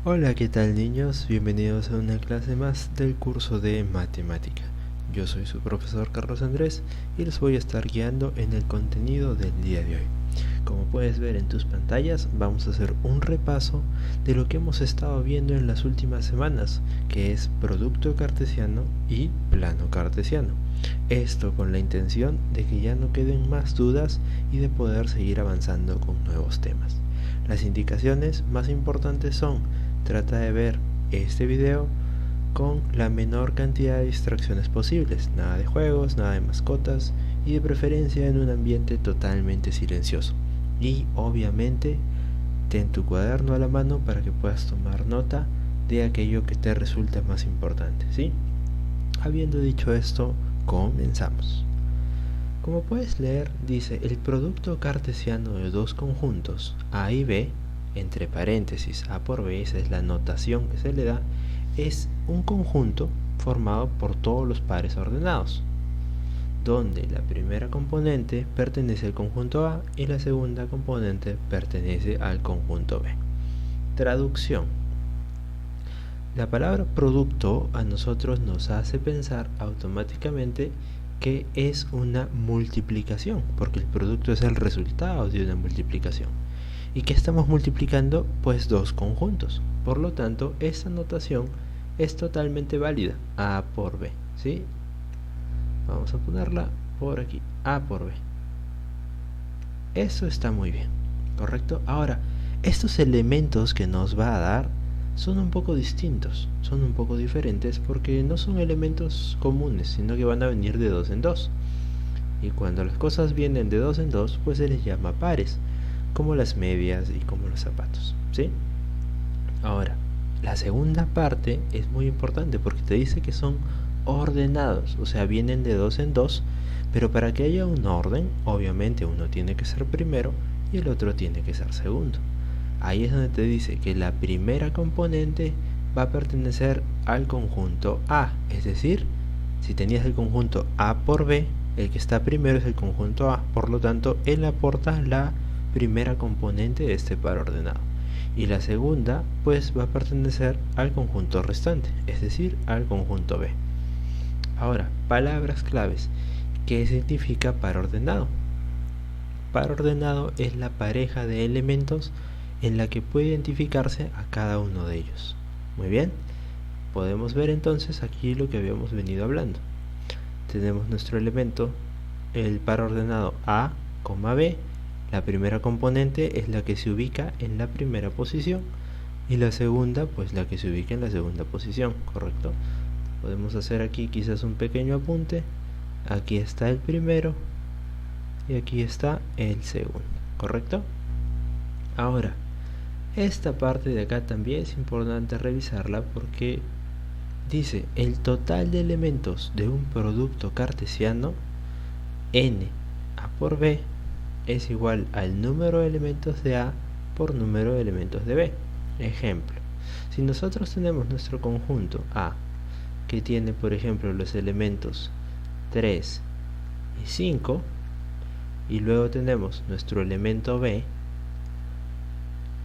Hola, ¿qué tal niños? Bienvenidos a una clase más del curso de matemática. Yo soy su profesor Carlos Andrés y les voy a estar guiando en el contenido del día de hoy. Como puedes ver en tus pantallas, vamos a hacer un repaso de lo que hemos estado viendo en las últimas semanas, que es producto cartesiano y plano cartesiano. Esto con la intención de que ya no queden más dudas y de poder seguir avanzando con nuevos temas. Las indicaciones más importantes son: trata de ver este video con la menor cantidad de distracciones posibles, nada de juegos, nada de mascotas y de preferencia en un ambiente totalmente silencioso. Y obviamente ten tu cuaderno a la mano para que puedas tomar nota de aquello que te resulta más importante, ¿sí? Habiendo dicho esto, comenzamos. Como puedes leer, dice: el producto cartesiano de dos conjuntos A y B, entre paréntesis A por B, esa es la notación que se le da, es un conjunto formado por todos los pares ordenados, donde la primera componente pertenece al conjunto A y la segunda componente pertenece al conjunto B. Traducción. La palabra producto a nosotros nos hace pensar automáticamente que es una multiplicación, porque el producto es el resultado de una multiplicación. ¿Y qué estamos multiplicando? Pues dos conjuntos. Por lo tanto, esta notación es totalmente válida, A por B, ¿sí? Vamos a ponerla por aquí, A por B. Eso está muy bien, ¿correcto? Ahora, estos elementos que nos va a dar son un poco distintos, son un poco diferentes porque no son elementos comunes, sino que van a venir de dos en dos. Y cuando las cosas vienen de dos en dos, pues se les llama pares, como las medias y como los zapatos, ¿sí? Ahora, la segunda parte es muy importante porque te dice que son ordenados, o sea, vienen de dos en dos, pero para que haya un orden, obviamente uno tiene que ser primero y el otro tiene que ser segundo. Ahí es donde te dice que la primera componente va a pertenecer al conjunto A, es decir, si tenías el conjunto A por B, el que está primero es el conjunto A, por lo tanto él aporta la primera componente de este par ordenado. Y la segunda pues va a pertenecer al conjunto restante, es decir, al conjunto B. Ahora, palabras claves. ¿Qué significa par ordenado? Par ordenado es la pareja de elementos en la que puede identificarse a cada uno de ellos. Muy bien, podemos ver entonces aquí lo que habíamos venido hablando. Tenemos nuestro elemento, el par ordenado A, B. La primera componente es la que se ubica en la primera posición y la segunda pues la que se ubica en la segunda posición, ¿correcto? Podemos hacer aquí quizás un pequeño apunte. Aquí está el primero y aquí está el segundo, ¿correcto? Ahora, esta parte de acá también es importante revisarla porque dice: el total de elementos de un producto cartesiano n A por B es igual al número de elementos de A por número de elementos de B. Ejemplo, si nosotros tenemos nuestro conjunto A que tiene por ejemplo los elementos 3 y 5 y luego tenemos nuestro elemento B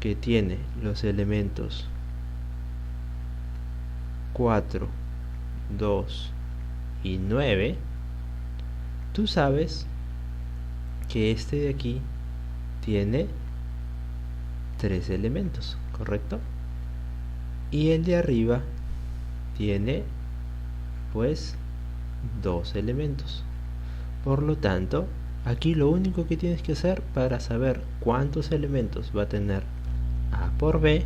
que tiene los elementos 4, 2 y 9, tú sabes que este de aquí tiene 3 elementos, ¿correcto? Y el de arriba tiene pues 2 elementos. Por lo tanto, aquí lo único que tienes que hacer para saber cuántos elementos va a tener A por B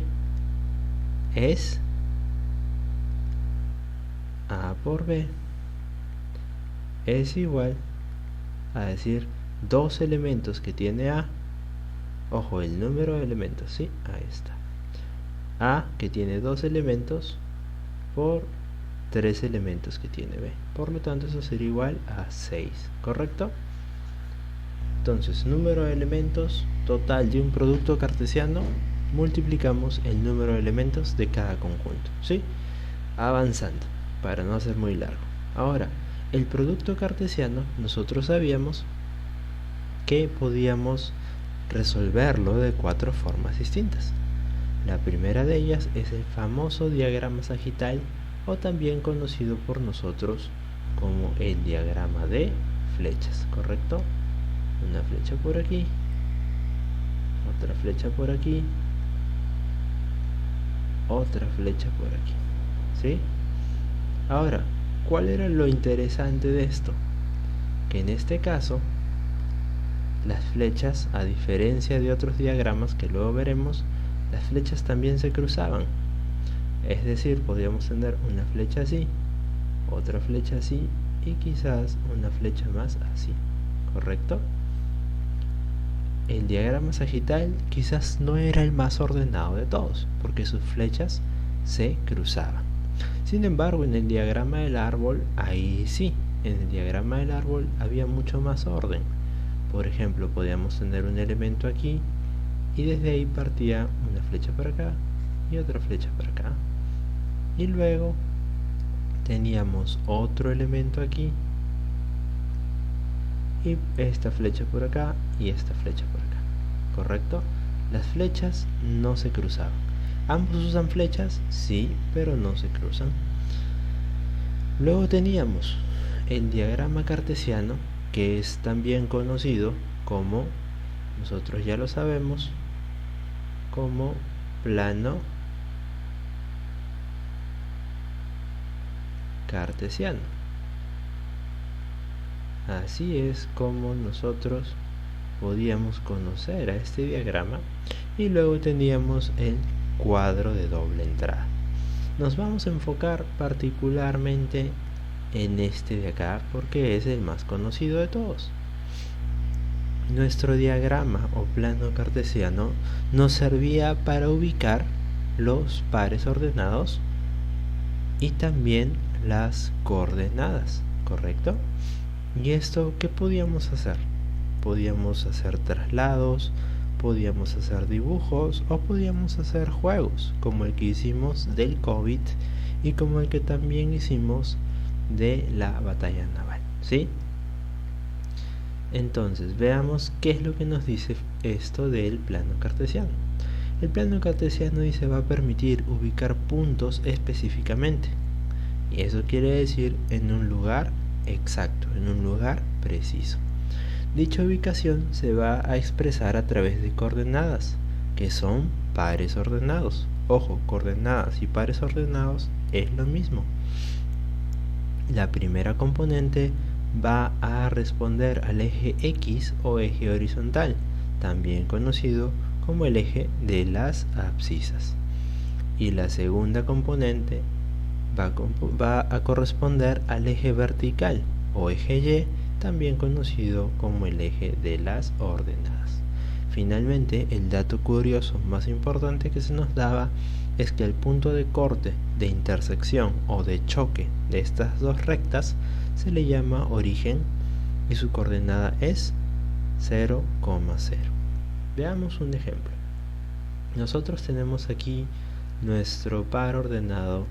es A por B es igual a decir 2 elementos que tiene A, ojo, el número de elementos, ¿sí? Ahí está. A que tiene 2 elementos por 3 elementos que tiene B. Por lo tanto, eso sería igual a 6, ¿correcto? Entonces, número de elementos total de un producto cartesiano, multiplicamos el número de elementos de cada conjunto, ¿sí? Avanzando, para no hacer muy largo. Ahora, el producto cartesiano, nosotros sabíamos que podíamos resolverlo de 4 formas distintas. La primera de ellas es el famoso diagrama sagital, o también conocido por nosotros como el diagrama de flechas, ¿correcto? Una flecha por aquí, otra flecha por aquí, otra flecha por aquí, ¿sí? Ahora, ¿cuál era lo interesante de esto? Que en este caso, las flechas, a diferencia de otros diagramas que luego veremos, las flechas también se cruzaban. Es decir, podíamos tener una flecha así, otra flecha así y quizás una flecha más así, ¿correcto? El diagrama sagital quizás no era el más ordenado de todos, porque sus flechas se cruzaban. Sin embargo, en el diagrama del árbol, ahí sí, en el diagrama del árbol había mucho más orden. Por ejemplo, podíamos tener un elemento aquí y desde ahí partía una flecha para acá y otra flecha para acá. Y luego teníamos otro elemento aquí y esta flecha por acá y esta flecha por acá, ¿correcto? Las flechas no se cruzaban. ¿Ambos usan flechas? Sí, pero no se cruzan. Luego teníamos el diagrama cartesiano, que es también conocido como, nosotros ya lo sabemos, como plano cartesiano. Así es como nosotros podíamos conocer a este diagrama. Y luego teníamos el cuadro de doble entrada. Nos vamos a enfocar particularmente en este de acá porque es el más conocido de todos. Nuestro diagrama o plano cartesiano nos servía para ubicar los pares ordenados y también las coordenadas, ¿correcto? ¿Y esto qué podíamos hacer? Podíamos hacer traslados, podíamos hacer dibujos o podíamos hacer juegos, como el que hicimos del COVID y como el que también hicimos de la batalla naval, ¿sí? Entonces, veamos qué es lo que nos dice esto del plano cartesiano. El plano cartesiano dice va a permitir ubicar puntos específicamente. Y eso quiere decir en un lugar exacto, en un lugar preciso. Dicha ubicación se va a expresar a través de coordenadas, que son pares ordenados. Ojo, coordenadas y pares ordenados es lo mismo. La primera componente va a responder al eje X o eje horizontal, también conocido como el eje de las abscisas. Y la segunda componente va a corresponder al eje vertical o eje Y, también conocido como el eje de las ordenadas. Finalmente, el dato curioso más importante que se nos daba es que el punto de corte, de intersección o de choque de estas dos rectas se le llama origen y su coordenada es 0,0. Veamos un ejemplo. Nosotros tenemos aquí nuestro par ordenado.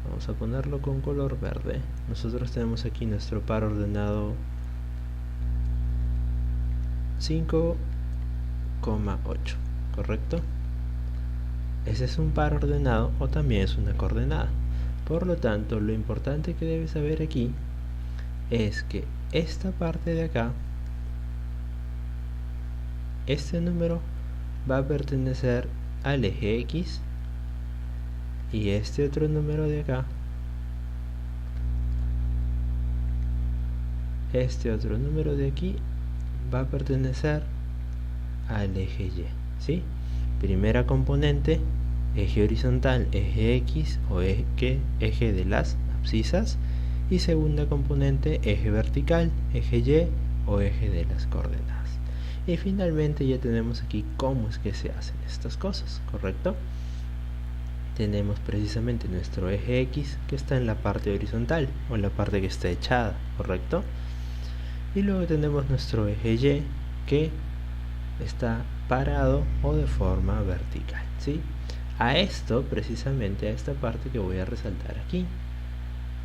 Vamos a ponerlo con color verde. Nosotros tenemos aquí nuestro par ordenado 5,8, ¿correcto? Ese es un par ordenado o también es una coordenada. Por lo tanto, lo importante que debes saber aquí es que esta parte de acá, este número va a pertenecer al eje X y este otro número de acá, este otro número de aquí va a pertenecer al eje Y, ¿sí? Primera componente, eje horizontal, eje X o eje de las abscisas, y segunda componente, eje vertical, eje Y o eje de las coordenadas. Y finalmente ya tenemos aquí cómo es que se hacen estas cosas, ¿correcto? Tenemos precisamente nuestro eje X que está en la parte horizontal o en la parte que está echada, ¿correcto? Y luego tenemos nuestro eje Y que está parado o de forma vertical, ¿sí? A esto, precisamente a esta parte que voy a resaltar aquí,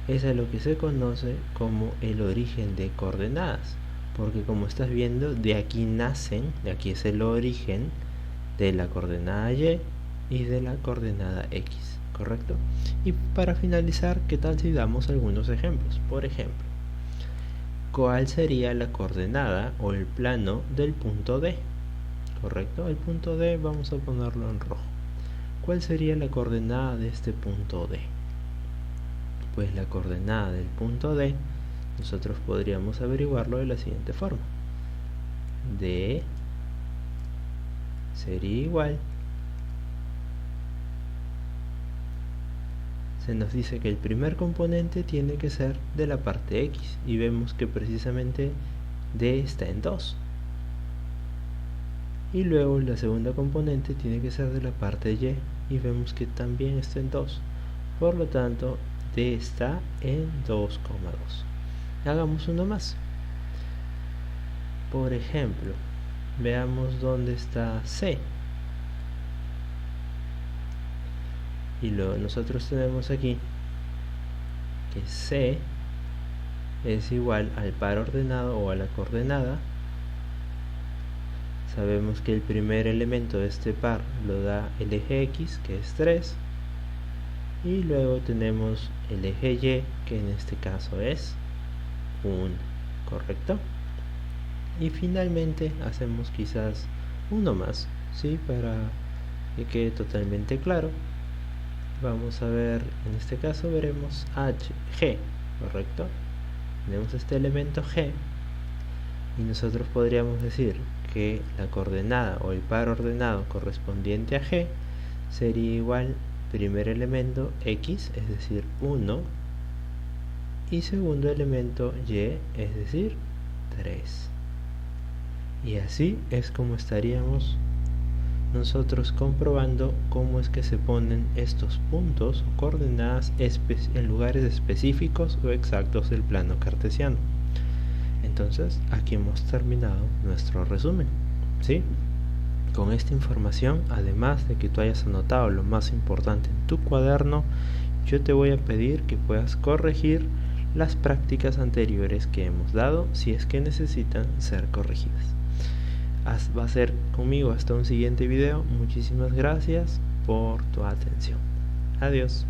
es a lo que se conoce como el origen de coordenadas, porque como estás viendo, de aquí nacen, de aquí es el origen de la coordenada y de la coordenada x, ¿correcto? Y para finalizar, ¿qué tal si damos algunos ejemplos? Por ejemplo, ¿cuál sería la coordenada o el plano del punto D? ¿Correcto? El punto D vamos a ponerlo en rojo. ¿Cuál sería la coordenada de este punto D? Pues la coordenada del punto D nosotros podríamos averiguarlo de la siguiente forma. D sería igual, se nos dice que el primer componente tiene que ser de la parte X y vemos que precisamente D está en 2. Y luego la segunda componente tiene que ser de la parte Y y vemos que también está en 2. Por lo tanto, D está en 2,2. Hagamos uno más. Por ejemplo, veamos dónde está C. Y luego nosotros tenemos aquí que C es igual al par ordenado o a la coordenada. Sabemos que el primer elemento de este par lo da el eje X, que es 3. Y luego tenemos el eje Y, que en este caso es 1, ¿correcto? Y finalmente hacemos quizás uno más, ¿sí? Para que quede totalmente claro. Vamos a ver, en este caso veremos G, ¿correcto? Tenemos este elemento G y nosotros podríamos decir que la coordenada o el par ordenado correspondiente a G sería igual primer elemento X, es decir 1, y segundo elemento Y, es decir 3. Y así es como estaríamos nosotros comprobando cómo es que se ponen estos puntos o coordenadas en lugares específicos o exactos del plano cartesiano. Entonces, aquí hemos terminado nuestro resumen, ¿sí? Con esta información, además de que tú hayas anotado lo más importante en tu cuaderno, yo te voy a pedir que puedas corregir las prácticas anteriores que hemos dado si es que necesitan ser corregidas. Va a ser conmigo hasta un siguiente video. Muchísimas gracias por tu atención. Adiós.